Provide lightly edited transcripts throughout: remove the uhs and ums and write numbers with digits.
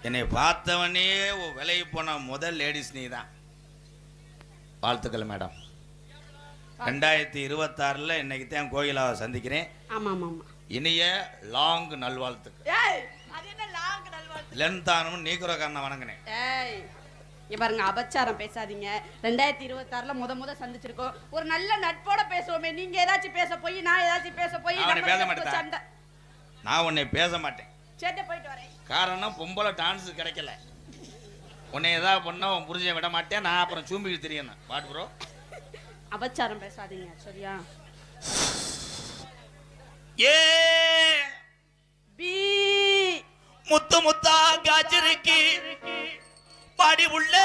என்னை பார்த்தவனே விலகி போன முதல் லேடிஸ் நீ தான். வாழ்த்துக்கள் மேடம். 2026 இன்னைக்கு தான் கோயிலாவை சந்திக்கிறேன். ஆமா ஆமா ஆமா. இனிய லாங் நல்வாழ்த்துக்கள். ஏய் அது என்ன லாங் நல்வாழ்த்துக்கள்? லென்த்தானும் நீக்குறக்காரனை வணங்கினேன். ஏய் இங்க பாருங்க, அபச்சாரம் பேசாதீங்க. 2026 முத சந்திச்சிருக்கோம். ஒரு நல்ல நட்போட பேசுவோமே. நீங்க ஏதாச்சும் பேச போய் நான் ஏதாச்சும் பேச போய் பேச மாட்டேன். நான் உன்னை பேச மாட்டேன். சரி போயிட்டு வரேன். காரணம் பொம்பளை டான்ஸ் கிடைக்கல. உன்னை ஏதாவது பண்ணா உன் புரிஞ்ச விட மாட்டேன். நான் அப்புறம் சூம்பிட்டு தெரியணும். What bro? அபச்சாரம் பேசாதீங்க சரியா? ஏ பி முத்து முத்தா காச்சிருக்கு பாடி உள்ள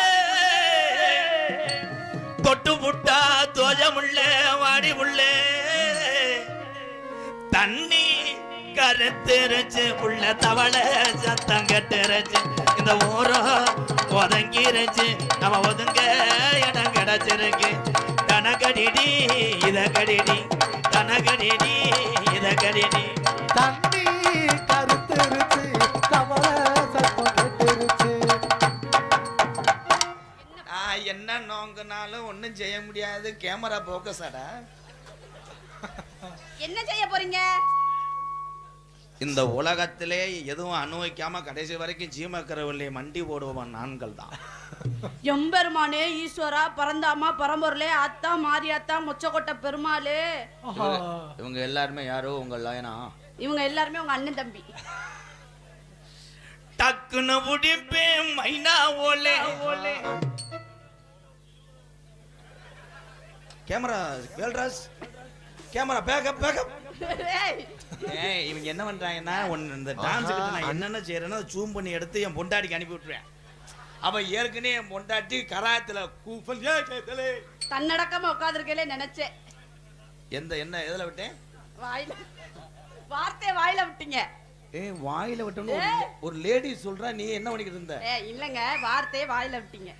தொட்டு முட்டா தோஜமுள்ள வாடி உள்ள தண்ணி கருத்துருச்சு உள்ள தவளை சத்தம் கட்டுருச்சு இந்த ஊரம் ஒதங்கிருச்சு நம்ம ஒதுங்க இடம் கிடைச்சிருக்கு கனகடிடி இத கடிடி கனகடிடி இத கடிடி தண்ணி கருத்துருச்சு தவளை சத்தம் கட்டுருச்சு. என்ன நோங்கினாலும் ஒன்றும் செய்ய முடியாது. கேமரா போக்கஸாடா. என்ன செய்ய போறீங்க? இந்த உலகத்திலே எதுவும் அனுபவிக்காம கடைசி வரைக்கும் ஜீமக்கரவில்லை மண்டி போடுவோம் நான்கள் தான். எம்பெருமானே ஈஸ்வரா பரந்தாமா பரம்பொருளே அத்தா மாரியாத்தா மொச்சக்கொட்டை பெருமாளே. இவங்க எல்லாருமே யாரோ உங்க லயனா? இவங்க எல்லாருமே உங்க அண்ணன் தம்பி. டக்குன்னு உடிப்பே மைனா Olay Olay. Camera Velraj camera backup backup. ஏய் இவங்க என்ன பண்றாங்கன்னா இந்த டான்ஸுக்கு நான் என்னென்ன செய்யறேன்னா ஜூம் பண்ணி எடுத்து என் பொண்டாட்டிக்கு அனுப்பி விட்டுருவேன். அவ ஏற்கனவே என் பொண்டாட்டி கராயத்துல கூஃபல் தன்னடக்கமா உட்கார்ந்திருக்கே நினைச்சேன். என்ன எதுல விட்டேன்? வாயில வார்த்தை வாயில விட்டீங்க. ஏய் வாயில விட்டணும் ஒரு லேடி சொல்றா, நீ என்ன பண்ணிக்கிட்டு இருந்த? ஏய் இல்லங்க வார்த்தையை வாயில விட்டீங்க.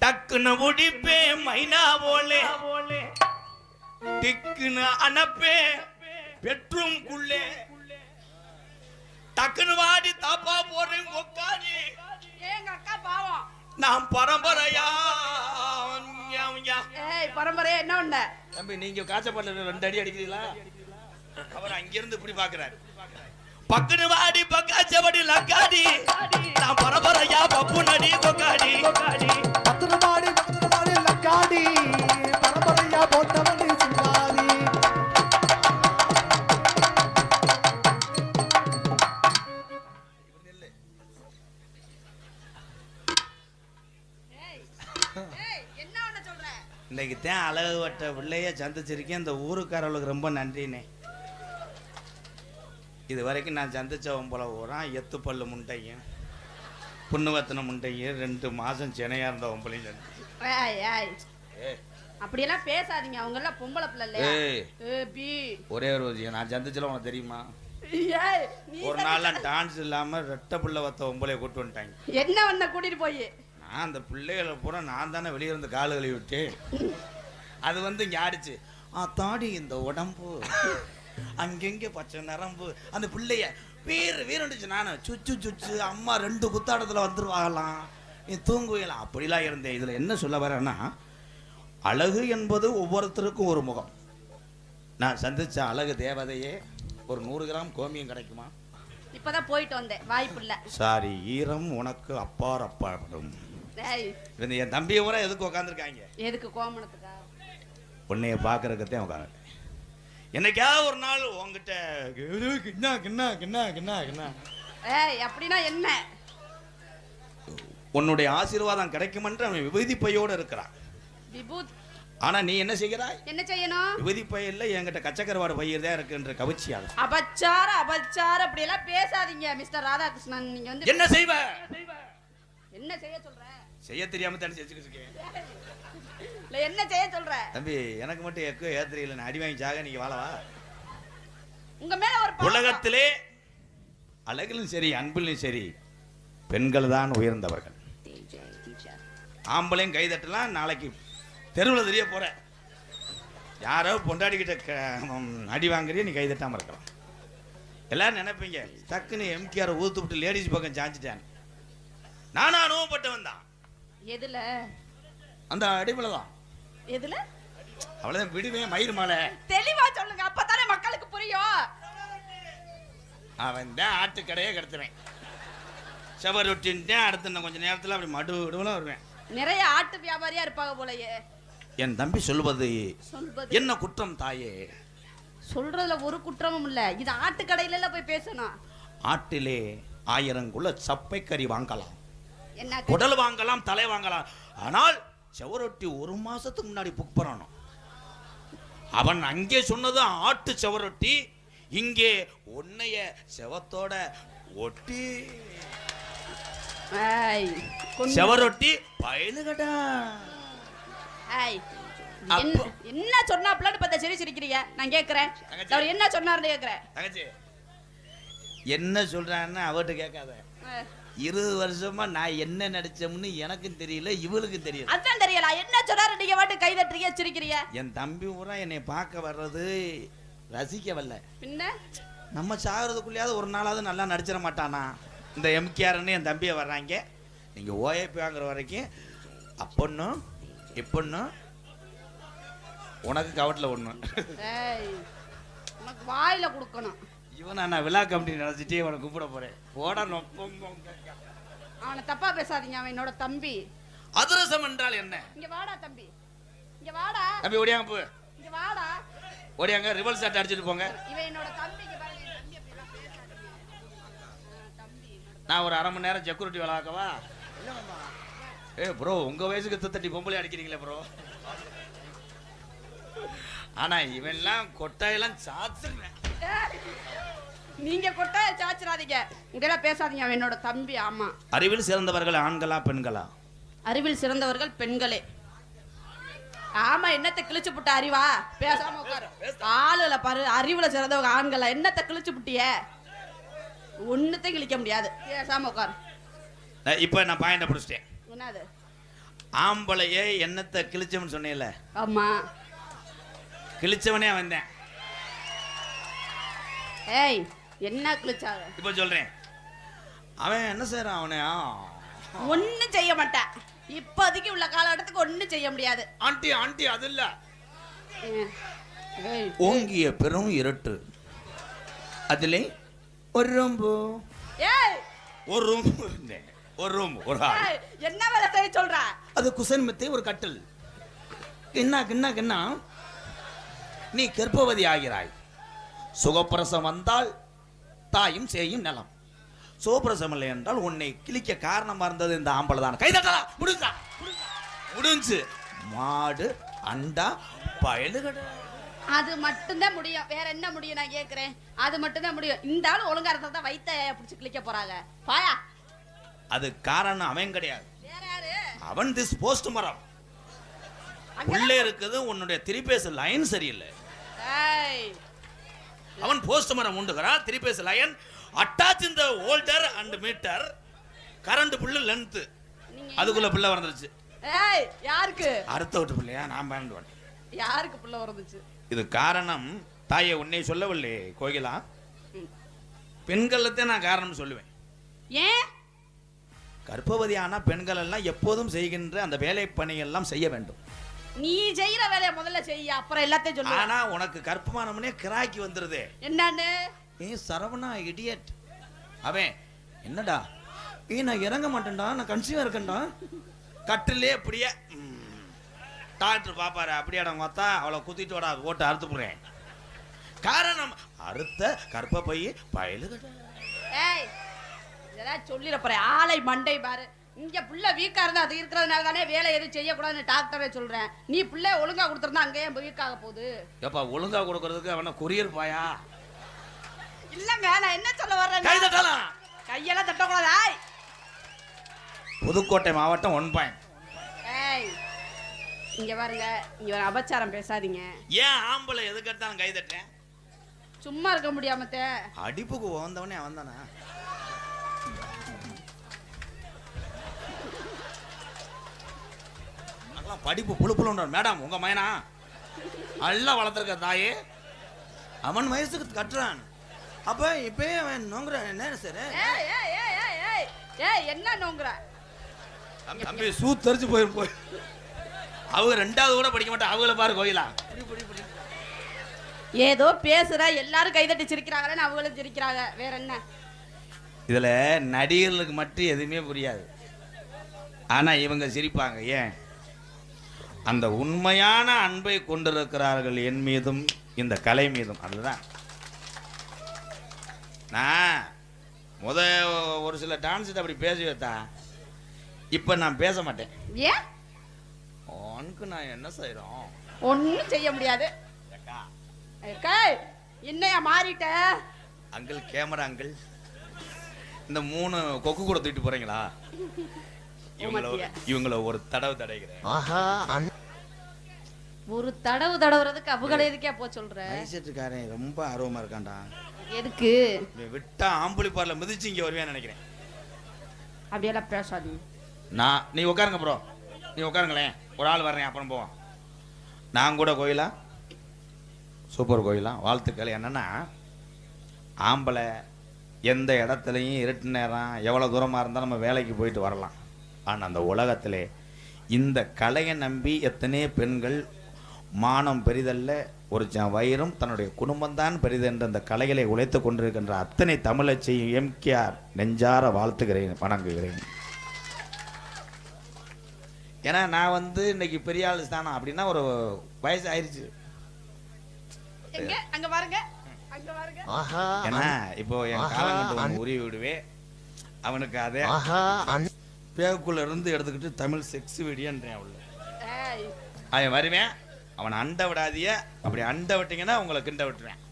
டக்குன்னு உடிப்பே மைனா போலே டிக்குன்னு அனப்பே பெட்ரூம் குள்ளே டக்குன்னு வாடி தாப்பா போறேன் கொக்காடி. ஏங்க அக்கா பாவம். நான் பரம்பரையா. ஏய் பரம்பரையா என்ன உண்ட? தம்பி நீங்க காய்ச்சப்படல 2 அடி அடிக்கிறீங்களா? அவர் அங்கிருந்து இப்படி பாக்குறாரு. பக்குன்னு வாடி பக்காச்சபடி லக்காடி நான் பரம்பரையா பப்பு நடி கொக்காடி பத்திரமாடி லக்காடி பரம்பரையா போட்டவனி சிங்காரி. என்ன ஒண்ணு சொல்ற? இன்னைக்கு தான் அழகு வட்ட பிள்ளைய சந்திச்சிருக்கேன். இந்த ஊருக்காரர்களுக்கு ரொம்ப நன்றினே. இது வரைக்கும் நான் சந்திச்சவன் போல போகிறான் எத்து பல்லு முண்டையும் புண்ணுவத்தன முண்டையும் 2 மாதம் சென்னையா இருந்தவன் போலையும் சந்தி. அப்படியெல்லாம் பேசாதீங்க. அவங்க எல்லாம் பொம்பளை பிள்ளை இல்லையா? ஒரே ஒரு நான் சந்திச்சல உனக்கு தெரியுமா? நீ ஒரு நாள் டான்ஸ் இல்லாம ரெட்டை பிள்ளை வத்த ஒம்பளைய கூட்டு வந்துட்டாங்க. என்ன வந்த கூட்டிட்டு போய் நான் அந்த பிள்ளைகளை பூரா நான் தானே வெளியே இருந்து காலு கழுவி விட்டு அது இங்கே ஆடிச்சு. தாடி இந்த உடம்பு அங்கெங்கே பச்சை நரம்பு அந்த பிள்ளைய வீரண்டுச்சு. நானும் சுச்சு சுச்சு அம்மா 2 குத்தாடத்தில் வந்துருவாங்கலாம், நீ தூங்குவீங்களாம் அப்படிலாம் இருந்தேன். இதில் என்ன சொல்ல வரேன்னா அழகு என்பது ஒவ்வொருத்தருக்கும் ஒரு முகம். நான் சந்திச்ச அழகு தேவதையே ஒரு 100 கிராம் கோமியம் கிடைக்குமா? இப்பதான் போயிட்டு வந்தேன், வாய்ப்பு இல்லை. சாரி ஈரம் உனக்கு அப்பார் அப்பாடும். என் தம்பியை பூரா எதுக்கு உட்காந்துருக்காங்க? எதுக்கு? கோமணத்துக்கா? உன்னைய பார்க்கறதுக்கத்தான் உட்காந்து. என்னைக்காவது ஒரு நாள் உங்ககிட்ட அப்படின்னா என்ன? உன்னுடைய ஆசீர்வாதம் கிடைக்கும் என்று அவன் விபூதி பையோடு இருக்கிறான். ஆனா நீ என்ன செய்கிறாய்? என்ன செய்யணும்? விபூதி பையில என்கிட்ட கச்சக்கரவாடு பையதான் இருக்குன்ற கவிச்சியால அபச்சார அபச்சார அப்படி எல்லாம் பேசாதீங்க மிஸ்டர் ராதாகிருஷ்ணன். நீங்க என்ன செய்வ? என்ன செய்ய சொல்ற? செய்ய தெரியாம தானே செஞ்சுக்கிட்டு இருக்கேன். என்ன செய்ய சொல்ற? தம்பி எனக்கு மட்டும் எக்கோ ஏத்திரியில அடி வாங்கி ஜாக நீங்க வாழவா? உங்க மேல ஒரு உலகத்திலே அழகிலும் சரி அன்பிலும் சரி பெண்கள் தான் உயர்ந்தவர்கள். ஆம்பளையும் கைதட்டலாம். நாளைக்கு தெருவில் தெரிய போற யாரோ பொண்டாடிக்கிட்ட அடி வாங்குறிய நீ கைதட்டாம இருக்கலாம். எல்லாரும் நினைப்பீங்க டக்குன்னு எம்கேஆர் ஊத்து விட்டு லேடிஸ் பக்கம் சாஞ்சிட்டான். நானும் அனுபவப்பட்டவன் தான். எதுல? அந்த அடிப்புல தான். எதுல? அவ்வளவுதான் விடுவேன் மயிறு மாலை. தெளிவா சொல்லுங்க, அப்பதானே மக்களுக்கு புரியும். அவன் தான் ஆட்டுக்கடையே கிடத்துவேன். செவரொட்டின்ட்டேன். அடுத்த கொஞ்ச நேரத்தில் அப்படி மடுவெல்லாம் வருவேன். நிறைய ஆட்டு வியாபாரியா இருப்பாங்க போலயே. என் தம்பி சொல்வது சொல்வது என்ன குற்றம் தாயே? சொல்றதுல ஒரு குற்றமும் இல்ல. இது ஆட்டு கடையில எல்லாம் போய் பேசணும். ஆட்டிலே 1000 குள்ள சப்பை கறி வாங்கலாம், என்ன குடல் வாங்கலாம், தலை வாங்கலாம். ஆனால் செவரொட்டி 1 மாசத்துக்கு முன்னாடி புக் பண்ணணும். அவன் அங்கே சொன்னது ஆட்டு செவரொட்டி, இங்கே உன்னைய செவத்தோட ஒட்டி செவரொட்டி பயலுகடா. என்ன சொன்னாப்லன்னு பார்த்தா சரி சிரிக்கிறீங்க. நான் கேக்குறேன், அவர் என்ன சொன்னாருன்னு கேக்குறேன். தங்கச்சி என்ன சொல்றான்னு அவர்கிட்ட கேட்காத. 20 வருஷமா நான் என்ன நடிச்சோம்னு எனக்கும் தெரியல, இவளுக்கு தெரியல. அதான் தெரியல. என்ன சொன்னாரு நீங்க வாட்டு கை தட்டுறீங்க சிரிக்கிறீங்க. என் தம்பி ஊரா என்னை பார்க்க வர்றது ரசிக்க வரல. பின்ன நம்ம சாகிறதுக்குள்ளேயாவது ஒரு நாளாவது நல்லா நடிச்சிட மாட்டானா? இந்த எம்கேஆர்னு என் தம்பியை வர்றாங்க. நீங்க ஓஏபி வாங்குற வரைக்கும் அப்பொன்னும் இப்பொன்னும் உனக்கு கவட்டில் ஒண்ணு. உனக்கு வாயில கொடுக்கணும். இவன் நான் விழா கமிட்டி நினைச்சிட்டே அவனை கூப்பிட போறேன். போட அவனை தப்பா பேசாதீங்க, அவன் என்னோட தம்பி. அதிரசம் என்றால் என்ன? இங்க வாடா தம்பி, இங்க வாடா தம்பி. ஓடியாங்க போ, இங்க வாடா. ஓடியாங்க. ரிவல் ஷாட் அடிச்சுட்டு போங்க. இவன் என்னோட தம்பி. இங்க பாருங்க, என் தம்பி அப்படி எல்லாம் பேசாதீங்க. தம்பி நான் ஒரு 1/2 மணி நேரம் செக்யூரிட்டி வேலாக்கவா? ப்ரோ உங்க வயசுக்கு தட்டி பொம்பளை அடிக்கிறீங்களே ப்ரோ. ஆனா இவன்லாம் கொட்டாயெல்லாம் சாத்துறேன். நீங்க கொட்டாய சாச்சிராதீங்க, இதெல்லாம் பேசாதீங்க. அவன் என்னோட தம்பி. ஆமா. அறிவில் சிறந்தவர்கள் ஆண்களா பெண்களா? அறிவில் சிறந்தவர்கள் பெண்களே. ஆமா. என்னத்தை கிழிச்சு புட்ட அறிவா? பேசாம உட்காரு. ஆளுல பாரு, அறிவுல சிறந்தவங்க ஆண்களா? என்னத்தை கிழிச்சு புட்டிய? ஒண்ணுத்தையும் கிழிக்க முடியாது. பேசாம உட்காரு. இப்ப நான் பாயிண்ட பிடிச்சிட்டேன். என்னது? ஆம்பளையே என்னத்தை கிழிச்சவன் சொன்னேல? ஆமா. கிழிச்சவனே வந்தேன். ஏய், என்ன கிழிச்சாங்க? இப்ப சொல்றேன். அவன் என்ன செய்யறான்? அவனே ஒண்ணும் செய்ய மாட்டான். இப்போதைக்கு உள்ள காலகட்டத்துக்கு ஒண்ணும் செய்ய முடியாது. ஆண்டி ஆண்டி அது இல்ல. ஓங்கிய பெரும் இருட்டு, அதிலே ஒரு ரூம்பு, ஒரு ரூம், ஒரு ரூம், ஒரு ஆள். என்ன வேலை செய்ய சொல்ற? அது குசன் மெத்தை, ஒரு கட்டில். கிண்ணா கிண்ணா கிண்ணா, நீ கர்ப்பவதி ஆகிறாய். சுகப்பிரசம் வந்தால் தாயும் சேயும் நலம். சுகப்பிரசம் இல்லை என்றால் உன்னை கிழிக்க காரணமா இருந்தது இந்த ஆம்பளை தான். கைதட்டா முடிஞ்சு. மாடு அண்டா பயலுகட. அது மட்டும்தான் முடியும். வேற என்ன முடியும் நான் கேக்குறேன்? அது மட்டும்தான் முடியும். இந்த ஆளு ஒழுங்கா இருந்தா தான் வயித்தை பிடிச்சு கிழிக்க போறாங்க. பாயா. அது காரணம் அவன் கிடையாது. வேற யாரு? அவன் திஸ் போஸ்ட் மரம். உள்ளே இருக்குது உன்னுடைய திரிபேஸ் லைன் சரியில்லை. அவன் போஸ்ட் மரம் உண்டுகிறா. திரிபேஸ் லைன் அட்டாச் இந்த ஹோல்டர் அண்ட் மீட்டர். கரண்ட் புல்லு லென்த். அதுக்குள்ள பிள்ளை வந்துருச்சு. ஏய், யாருக்கு? அடுத்த வீட்டு பிள்ளையா? நான் பயந்துவேன். யாருக்கு பிள்ளை வந்துச்சு? இது காரணம் தாயே உன்னை சொல்லவில்லை கோகிலா. பெண்களத்தை நான் காரணம் சொல்லுவேன். ஏன்? கர்ப்பவதியான பெண்கள் எல்லாம் எப்போதும் செய்கின்ற அந்த வேலை பணியெல்லாம் செய்ய வேண்டும். நீ செய்யற வேலையை முதல்ல செய்ய, அப்புறம் எல்லாத்தையும் சொல்லு. ஆனா உனக்கு கர்ப்பமானவனே கிராக்கி வந்துருதே. என்னன்னு? ஏ சரவணா இடியட். அவன் என்னடா? நான் இறங்க மாட்டேன்டா, நான் கன்சீவா இருக்கேன்டா. கட்டிலே அப்படியே டாக்டர் பாப்பாரு. அப்படியே பார்த்தா அவளை குத்திட்டோட ஓட்டு அறுத்து போடுறேன். காரணம் அறுத்த கர்ப்பப்பை பயலுகட. ஏய், இதெல்லாம் சொல்லிட போறேன். ஆளை மண்டை பாரு. இங்க புள்ள வீக்கா இருந்தா அது இருக்கிறதுனால தானே வேலை எதுவும் செய்யக்கூடாதுன்னு டாக்டரே சொல்றேன். நீ புள்ள ஒழுங்கா கொடுத்துருந்தா அங்கேயே வீக்காக போகுது. எப்பா ஒழுங்கா கொடுக்கறதுக்கு அவன கொரியர் பாயா? இல்லங்க, நான் என்ன சொல்ல வர்றேன்? கை தட்டலாம். கையெல்லாம் தட்டக்கூடாது. புதுக்கோட்டை மாவட்டம் 1 பாயிண்ட். ஏய், இங்க பாருங்க, இங்க ஒரு அபச்சாரம் பேசாதீங்க. ஏன் ஆம்பளை எதுக்கு எடுத்தாலும் கை தட்டேன்? சும்மா இருக்க முடியாமத்தே. அடிப்புக்கு வந்தவனே அவன் தானே. படிப்பு புழுப்புல மேடம் உங்க மயனா எல்லாம் வளர்த்துருக்க தாயே. அவன் வயசுக்கு கட்டுறான். அப்ப இப்பயே அவன் நோங்குற என்ன சார்? ஏய், என்ன நோங்குற? தம்பி சூத்தரிச்சு போய் அவங்க 2வது கூட படிக்க மாட்டா. அவங்கள பாரு கோயிலா. ஏதோ பேசுற எல்லாரும் கைதட்டி சிரிக்கிறாங்களே, அவங்களும் சிரிக்கிறாங்க. வேற என்ன? இதுல நடிகர்களுக்கு மட்டும் எதுவுமே புரியாது. ஆனா இவங்க சிரிப்பாங்க. ஏன்? அந்த உண்மையான அன்பை கொண்டிருக்கிறார்கள் என் மீதும் இந்த கலை மீதும். அதுதான் நான் ஒரு சில டான்ஸ் அப்படி பேசி வைத்தா, இப்ப நான் பேச மாட்டேன். ஏன்? உனக்கு நான் என்ன செய்யறோம்? ஒன்னும் செய்ய முடியாது. என்னையா மாறிட்ட? அங்கிள், கேமரா அங்கிள், இந்த 3 கொக்கு கூட தூக்கிட்டு போறீங்களா? இவங்கள ஒரு தடவை தடைகிறேன். ஒரு தடவுறதுக்கு அவங்களே எதுக்கே போ சொல்ற? மைசெட்டுக்காரன் ரொம்ப ஆர்வமா இருக்கான்டா. எதுக்கு? விட்டா ஆம்புலி பார்ல மிதிச்சு இங்க வருவேன்னு நினைக்கிறேன். அப்படியெல்லாம் பேசாதீங்க. நீ உட்காருங்க ப்ரோ, நீ உட்காருங்களேன். ஒரு ஆள் வர்றேன், அப்புறம் போவோம். நான் கூட கோயிலா, சூப்பர் கோயிலா. வாழ்த்துக்கள். என்னன்னா, ஆம்பளை எந்த இடத்துலையும் இருட்டு நேரம் எவ்வளோ தூரமாக இருந்தால் நம்ம வேலைக்கு போயிட்டு வரலாம். ஆனால் அந்த உலகத்திலே இந்த கலையை நம்பி எத்தனையோ பெண்கள் மானம் பெரிதல்ல, ஒரு வயிறும் தன்னுடைய குடும்பம்தான் பெரிது என்ற அந்த கலைகளை உழைத்து கொண்டிருக்கின்ற அத்தனை தமிழச்சியும் எம்கேஆர் நெஞ்சார வாழ்த்துகிறேன், வணங்குகிறேன். ஏன்னா நான் இன்னைக்கு பெரிய ஆள் தானா அப்படின்னா ஒரு வயசு ஆயிடுச்சு. அங்க பாருங்க. ஏன்னா இப்போ என் காலங்கட்டு உருவி விடுவேன் அவனுக்கு. அதே பேக்குள்ள இருந்து எடுத்துக்கிட்டு தமிழ் செக்ஸ் வீடியோன்றேன். அவள அவன் வருவேன், அவனை அண்ட விடாதிய. அப்படி அண்ட விட்டீங்கன்னா உங்களை கிண்ட விட்டுருவேன்.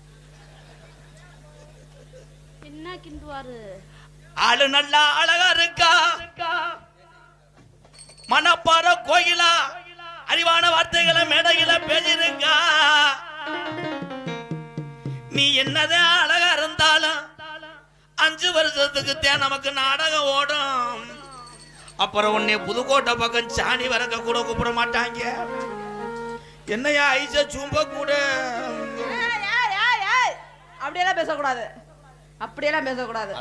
என்ன கிண்டுவாரு? ஆளு நல்லா அழகா இருக்கா, மணப்பாற கோயிலா, அறிவான வார்த்தைகளை மேடையில பேசிருக்கா. நீ என்னதான் அழகா இருந்தாலும் 5 வருஷத்துக்கு நமக்கு நாடகம் ஓடும். அப்புறம் உன்னை புதுக்கோட்டை பக்கம் சாணி வரக்க கூட கூப்பிட மாட்டாங்க. என்னையா ஐசா சும்ப கூட. அப்படியெல்லாம் பேசக்கூடாது, அப்படியெல்லாம் பேசக்கூடாது.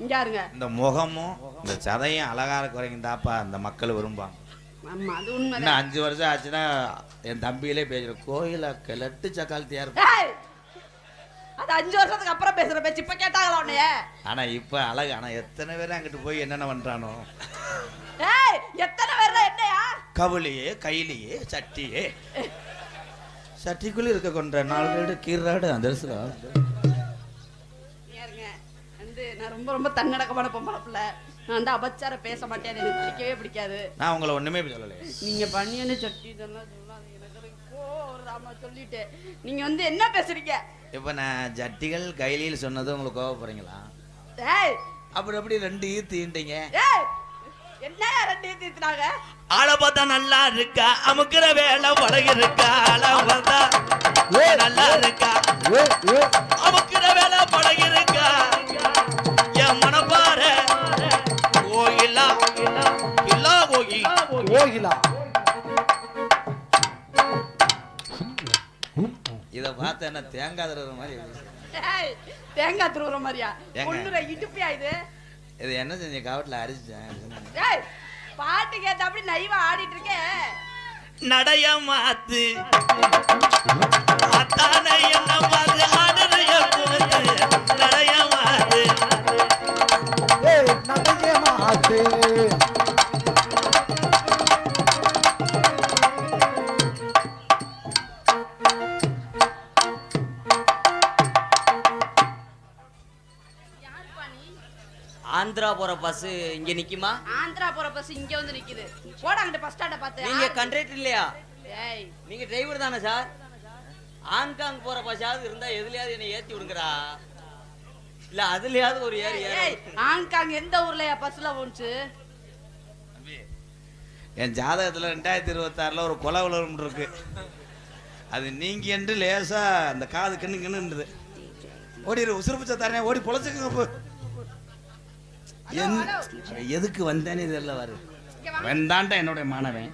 இங்க இருங்க. இந்த முகமும் இந்த சதையும் அழகா இருக்க வரைக்கும் தாப்பா இந்த மக்கள் விரும்பாங்க. ஆமா, அது உண்மை. இன்னும் 5 வருஷம் ஆச்சுன்னா என் தம்பியிலே பேசுற கோயில கிளட்டு சக்காலத்தியா இருக்கும். அது 5 வருஷத்துக்கு அப்புறம் பேசுற பேச்சு. இப்ப கேட்டாங்களா உன்னைய? ஆனா இப்ப அழகு. ஆனா எத்தனை பேர் அங்கிட்டு போய் என்னென்ன பண்றானோ. எத்தனை பேர்? என்னையா கவுளியே, கையிலேயே, சட்டியே, சட்டிக்குள்ள இருக்க கொண்ட 4 கீராடு அந்த நான் ரொம்ப ரொம்ப தன்னடக்கமான பொம்பளை பிள்ளை. நான் அபச்சார பேச மாட்டேன், எனக்கு பிடிக்கவே பிடிக்காது. நான் உங்களை ஒண்ணுமே சொல்லல. நீங்க பண்ணியன்னு சட்டி இதெல்லாம் சொல்லாதீங்க. சொல்லிட்டு நீங்க என்ன பேசுறீங்க? இப்ப நான் ஜட்டிகள் கையில சொன்னது உங்களுக்கு கோவப்படுறீங்களா? அப்புறம் எப்படி 2 ஈத்தீண்டீங்க? என்ன 2 ஈத்தினாங்க? ஆள பார்த்தா நல்லா இருக்கா, அமுக்குற வேலை பழகி இருக்கா. ஆள பார்த்தா நல்லா இருக்கா, அமுக்குற வேலை பழகி இருக்கா. என் மனப்பாற கோயிலா இல்லா கோயிலா. இத பார்த்த என்ன தேங்காய் தருற மாதிரி? தேங்காய் தருற மாதிரியா? ஒண்ணுற இடுப்பியா இது? இது என்ன செஞ்ச? காவட்ல அரிச்சேன். பாட்டு கேட்ட அப்படி நைவா ஆடிட்டு இருக்கே. நடைய மாத்து அத்தானை என்ன மாத்து ஆடுறைய கூத்து. நடைய மாத்து நடைய மாத்து. ஆந்திரா போற பஸ் இங்க நிக்குமா? ஆந்திரா போற பஸ் இங்க வந்து நிக்குது. போடாங்க பஸ் ஸ்டாண்ட பாத்து. நீங்க கண்டக்டர் இல்லையா? ஏய், நீங்க டிரைவர் தானே சார்? ஆங்காங் போற பஸ்ஸாவது இருந்தா எதுலயாவது என்ன ஏத்தி விடுங்கடா. இல்ல அதுலயாவது ஒரு ஏரியா. ஏய், ஆங்காங் எந்த ஊர்லயா பஸ்ல போச்சு? என் ஜாதகத்துல 2026ல ஒரு கொலை உலகம் இருக்கு. அது நீங்க என்று லேசா அந்த காது கண்ணு கண்ணுன்றது. ஓடிரு உசுறுப்புச்ச தரேன், ஓடி பொழைச்சுக்குங்க. எதுக்கு வந்தேன்னு தெரியல. வரு வந்தான்டா என்னோட மாணவன்.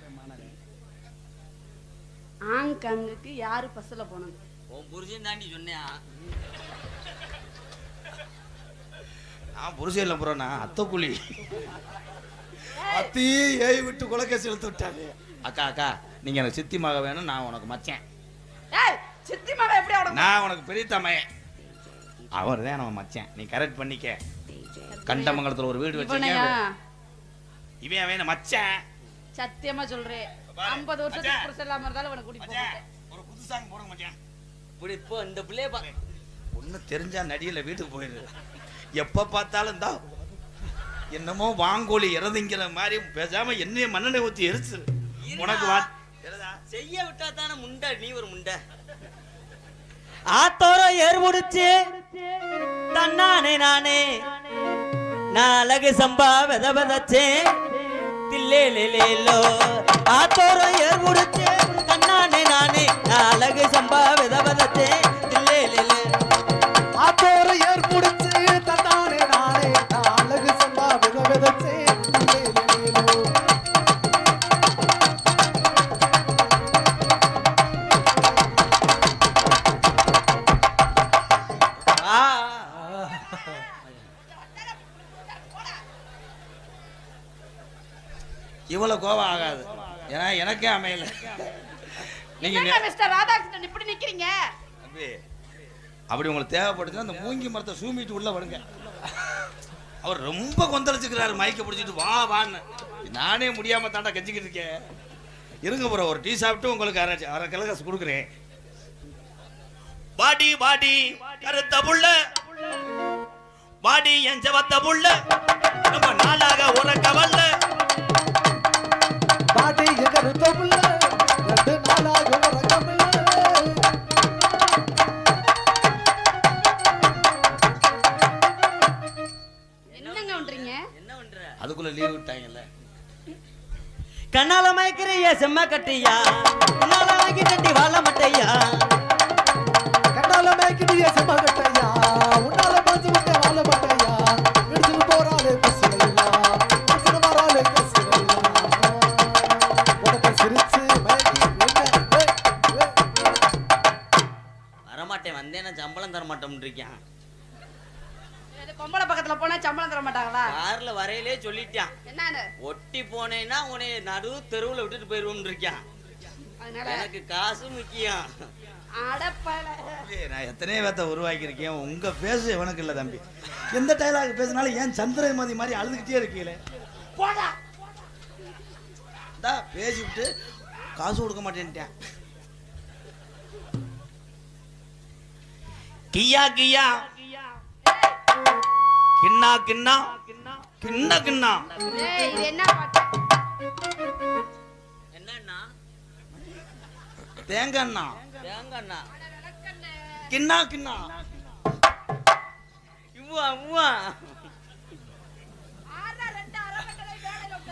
ஆங்காங்குக்கு யாரு பஸ்ல போனது? உன் புருஷன் தாண்டி சொன்னியா? நான் புருஷன் இல்ல ப்ரோ, நான் அத்தை கூலி. அத்தி ஏய் விட்டு குலக்கேசி இழுத்து விட்டாங்க. அக்கா அக்கா நீங்க எனக்கு சித்தி மக வேணும், நான் உனக்கு மச்சேன். ஏய் சித்தி மகன் எப்படி அவன நான் உனக்கு பெரிய தமையன். அவர் தான் நம்ம மச்சேன், நீ கரெக்ட் பண்ணிக்க. கண்டமங்கலத்துல ஒரு வீடு இவனையா வச்சிருக்கேன். இவன் அவன் மச்சேன். சத்தியமா சொல்றேன் 50 வருஷத்துக்கு புருஷன் இல்லாம இருந்தாலும் அவனை கூட்டிட்டு போக மாட்டேன். ஒரு புது சாங் போடுங்க மச்சான். இப்படி இப்போ இந்த பிள்ளைய பா ஒண்ணு தெரிஞ்சா நடியில வீட்டுக்கு போயிரு. எப்ப பார்த்தாலும் தான் என்னமோ வாங்கோலி இறதுங்கிற மாதிரி பேசாம என்னைய மண்ணெண்ணெய் ஊத்தி எரிச்சிரு. உனக்கு செய்ய விட்டா தானே முண்டை, நீ ஒரு முண்டை. ஆத்தோர ஏர் முடிச்சு தன்னானே நானே நான் அழகு சம்பா வெத வெதச்சேன் தில்லேலேலோ. ஆத்தோர ஏர் முடிச்சு தன்னானே நானே நான் அழகு சம்பா வெத வெதச்சேன் தில்லேலேலே. ஆத்தோர ஏர் முடிச்சு தன்னானே நானே நான் அழகு சம்பா வித விதச்சே. இவ்வளவு கோவம் ஆகாது, ஏன்னா எனக்கே அமையல. நீங்க என்னங்க மிஸ்டர் ராதாகிருஷ்ணன் இப்படி நிக்கிறீங்க? தம்பி, அப்படி உங்களுக்கு தேவைப்படுதுன்னா அந்த மூங்கி மரத்தை சூமிட்டு உள்ள வருங்க. அவர் ரொம்ப கொந்தளிச்சுக்கிறாரு, மைக்க பிடிச்சிட்டு வா வான்னு. நானே முடியாம தாண்டா கெஞ்சிக்கிட்டு இருக்கேன். இருங்க ப்ரோ, ஒரு டீ சாப்பிட்டு உங்களுக்கு அரை கிலோ கொடுக்குறேன். பாடி பாடி கருத்த புள்ள, பாடி என் செவத்த புள்ள, நம்ம நாளாக உறக்க வல்ல. பாடி எகருத்த புள்ள, 2 நாளாக உறக்கமில்ல. என்னங்க பண்றீங்க? என்ன பண்ற? அதுக்குள்ள லீவ் விட்டாங்கல்ல. கண்ணால மயக்கிறிய செம்ம கட்டியா, உன்னால வாங்கி கட்டி வாழ மட்டையா. கண்ணால மேய்க்கிறிய செம்மகட்டையா, உன்னால பாஞ்சு விட்ட வாழ மட்டையா. இடிச்சுட்டு போறாளே பசுலையா, இடிச்சுட்டு வராளே கசுலையா. உனக்கு சிரிச்சு மயக்கி வரமாட்டேன், வந்தேன்னா சம்பளம் தர மாட்டோம்னு இருக்கேன். இது பொம்பளை பக்கத்துல போனா சம்பளம் தர மாட்டாங்களா? கார்ல வரையிலே சொல்லிட்டான், என்னன்னு? ஒட்டி போனேன்னா உன்னை நடு தெருவுல விட்டுட்டு போயிருவோம்னு இருக்கான். அதனால எனக்கு காசு முக்கியம். அடப்பல. நான் எத்தனையோ பேத்த உருவாக்கி இருக்கேன், உங்க பேச எவனுக்கு இல்ல தம்பி. எந்த டைலாக் பேசினாலும் ஏன் சந்திரமதி மாதிரி அழுதுகிட்டே இருக்கீங்களே. போடா பேசிவிட்டு காசு கொடுக்க மாட்டேன்ட்டேன். கியா கியா கிண்ணா கிண்ணா கிண்ணா கிண்ணா. ஏய் இது என்ன பாட்டு? என்னன்னா தேங்கண்ணா தேங்கண்ணா கிண்ணா கிண்ணா. இவ்வா இவ்வா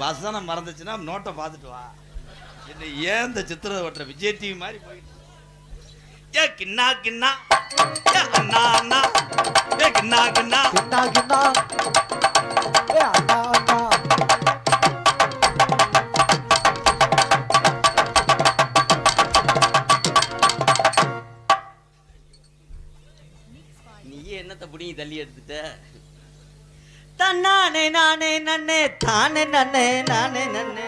வசனம் மறந்துச்சுன்னா நோட்டை பார்த்துட்டு வா. என்ன ஏன் இந்த சித்திர ஓட்டுற விஜய் டிவி மாதிரி போயிட்டு ஏ கிண்ணா கிண்ணா ஏ அண்ணா அண்ணா ஏ கிண்ணா கிண்ணா. கிண்ணா கிண்ணா ஏ அண்ணா அண்ணா. நீயே என்னத்தை புடிங்கி தள்ளி எடுத்துட்ட. தன்னானே நானே நன்னே தானே நன்னே நானே நன்னே